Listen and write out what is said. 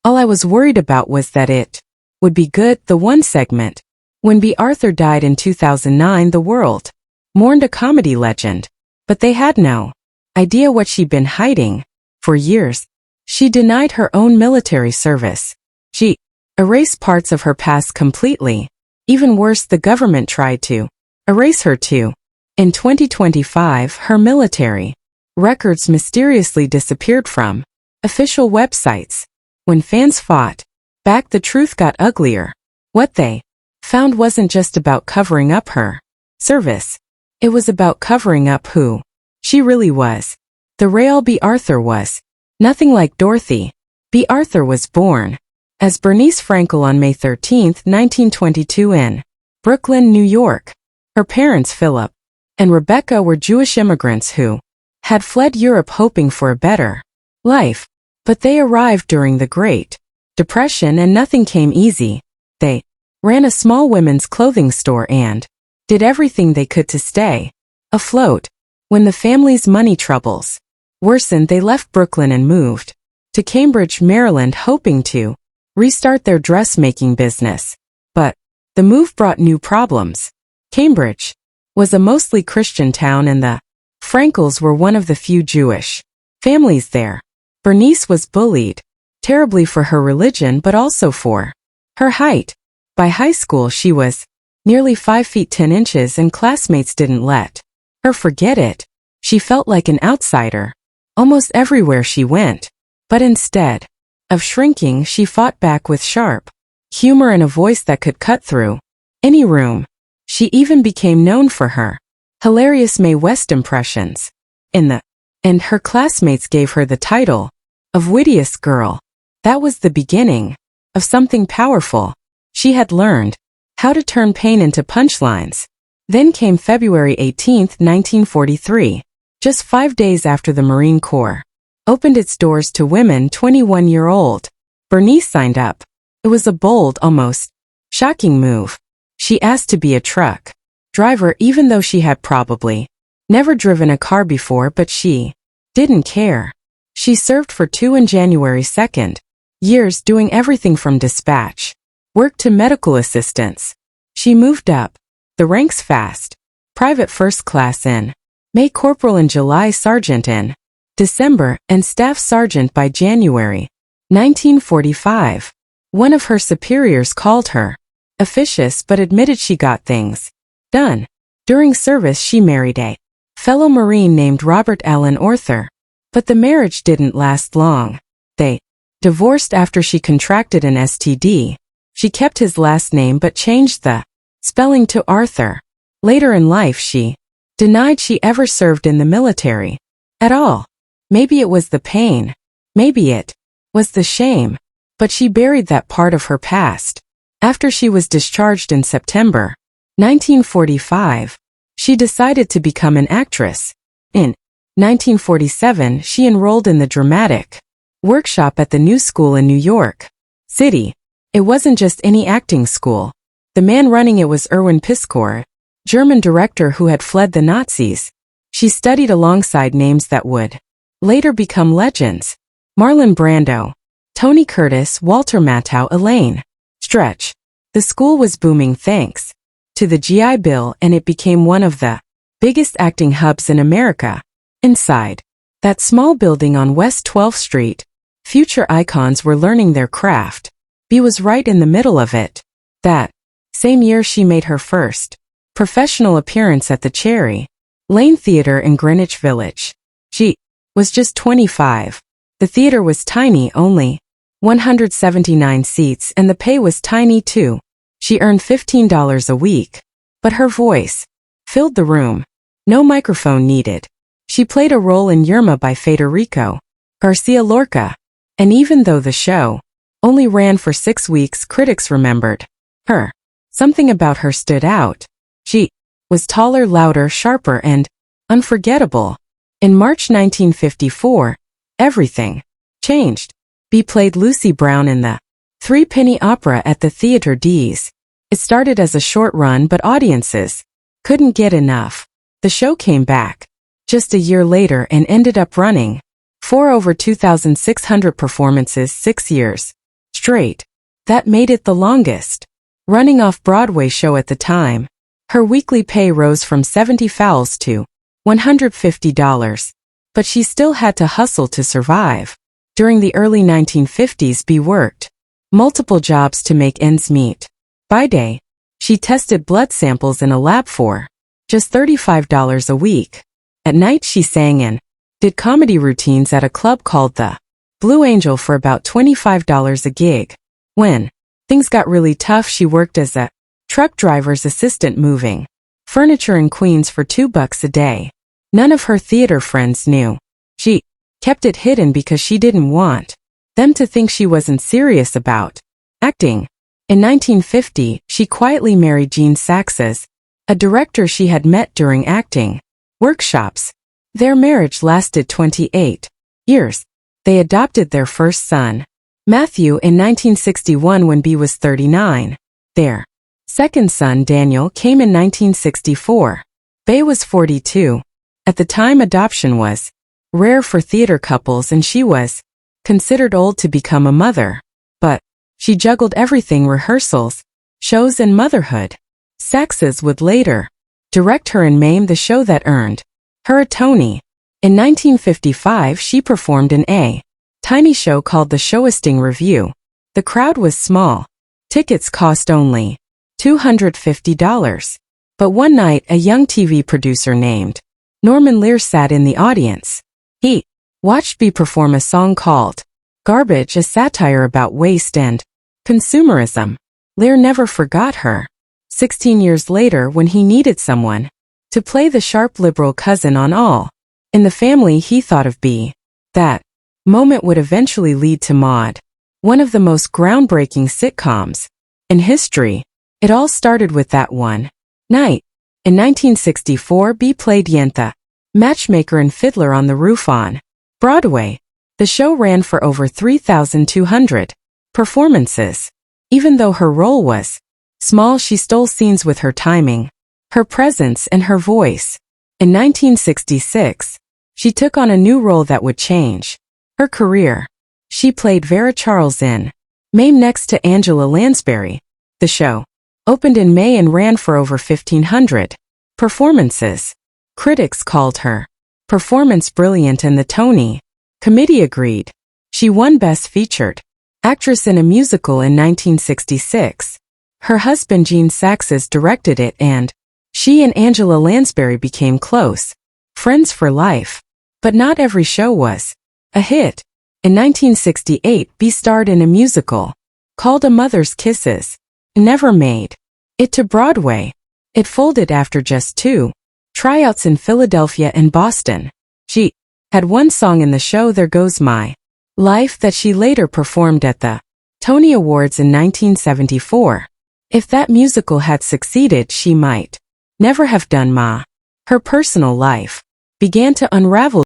All I was worried about was that it would be good. The one segment. When Bea Arthur died in 2009, the world mourned a comedy legend. But they had no idea what she'd been hiding. For years, she denied her own military service. She erased parts of her past completely. Even worse, the government tried to erase her too. In 2025, her military records mysteriously disappeared from official websites. When fans fought back, the truth got uglier. What they found wasn't just about covering up her service. It was about covering up who she really was. The real Bea Arthur was nothing like Dorothy. Bea Arthur was born as Bernice Frankel on May 13, 1922 in Brooklyn, New York. Her parents, Philip and Rebecca, were Jewish immigrants who had fled Europe hoping for a better life. But they arrived during the Great Depression and nothing came easy. They ran a small women's clothing store and did everything they could to stay afloat. When the family's money troubles worsened, they left Brooklyn and moved to Cambridge, Maryland, hoping to restart their dressmaking business. But the move brought new problems. Cambridge was a mostly Christian town and the Frankels were one of the few Jewish families there. Bernice was bullied terribly for her religion but also for her height. By high school she was nearly 5 feet 10 inches and classmates didn't let her forget it. She felt like an outsider almost everywhere she went. But instead of shrinking, she fought back with sharp humor and a voice that could cut through any room. She even became known for her hilarious Mae West impressions. In the end, her classmates gave her the title of wittiest girl. That was the beginning of something powerful. She had learned how to turn pain into punchlines. Then came February 18, 1943, just 5 days after the Marine Corps opened its doors to women. 21-year-old Bernice signed up. It was a bold, almost shocking move. She asked to be a truck driver even though she had probably never driven a car before, but she didn't care. She served for 2 and January 2nd years, doing everything from dispatch work to medical assistance. She moved up the ranks fast. Private first class in May, corporal in July, sergeant in December, and staff sergeant by January 1945. One of her superiors called her officious but admitted she got things done. During service she married a fellow Marine named Robert Allen Arthur. But the marriage didn't last long. They divorced after she contracted an STD. She kept his last name but changed the spelling to Arthur. Later in life she denied she ever served in the military at all. Maybe it was the pain. Maybe it was the shame. But she buried that part of her past. After she was discharged in September 1945, she decided to become an actress. In 1947, she enrolled in the dramatic workshop at the New School in New York City. It wasn't just any acting school. The man running it was Erwin Piskor, German director who had fled the Nazis. She studied alongside names that would later become legends: Marlon Brando, Tony Curtis, Walter Matthau, Elaine Stretch. The school was booming thanks to the GI Bill, and it became one of the biggest acting hubs in America. Inside that small building on West 12th Street, future icons were learning their craft. Bea was right in the middle of it. That same year she made her first professional appearance at the Cherry Lane Theatre in Greenwich Village. She was just 25. The theater was tiny, only 179 seats, and the pay was tiny too. She earned $15 a week. But her voice filled the room. No microphone needed. She played a role in Yerma by Federico Garcia Lorca. And even though the show only ran for 6 weeks, critics remembered her. Something about her stood out. She was taller, louder, sharper, and unforgettable. In March 1954, everything changed. Bea played Lucy Brown in the Three-Penny Opera at the Theatre D's. It started as a short run, but audiences couldn't get enough. The show came back just a year later and ended up running for over 2,600 performances, 6 years. straight. That made it the longest running off-Broadway show at the time. Her weekly pay rose from 70 fowls to $150, but she still had to hustle to survive. During the early 1950s, Bea worked multiple jobs to make ends meet. By day, she tested blood samples in a lab for just $35 a week. At night, she sang and did comedy routines at a club called the Blue Angel for about $25 a gig. When things got really tough, she worked as a truck driver's assistant moving furniture in Queens for $2 a day. None of her theater friends knew. She kept it hidden because she didn't want them to think she wasn't serious about acting. In 1950, she quietly married Gene Saxes, a director she had met during acting workshops. Their marriage lasted 28 years. They adopted their first son, Matthew, in 1961 when Bea was 39. Their second son, Daniel, came in 1964. Bea was 42. At the time, adoption was rare for theater couples and she was considered old to become a mother. But she juggled everything: rehearsals, shows, and motherhood. Saxes would later direct her in Mame, the show that earned her a Tony. In 1955, she performed in a tiny show called the Showisting Review. The crowd was small. Tickets cost only $250. But one night, a young TV producer named Norman Lear sat in the audience. He watched Bea perform a song called Garbage, a satire about waste and consumerism. Lear never forgot her. 16 years later, when he needed someone to play the sharp liberal cousin on All in the Family, he thought of Bea. That moment would eventually lead to Maude, one of the most groundbreaking sitcoms in history. It all started with that one night. In 1964, Bea played Yenta, matchmaker and fiddler on the roof on Broadway. The show ran for over 3,200 performances. Even though her role was small, she stole scenes with her timing, her presence, and her voice. In 1966, she took on a new role that would change her career. She played Vera Charles in Mame next to Angela Lansbury. The show opened in May and ran for over 1,500 performances. Critics called her performance brilliant and the Tony Committee agreed. She won Best Featured Actress in a Musical in 1966. Her husband Gene Saxes directed it and she and Angela Lansbury became close friends for life. But not every show was a hit. In 1968, Bea starred in a musical called A Mother's Kisses. Never made it to Broadway. It folded after just 2 tryouts in Philadelphia and Boston. She had one song in the show, There Goes My Life, that she later performed at the Tony Awards in 1974. If that musical had succeeded, she might never have done Ma. Her personal life began to unravel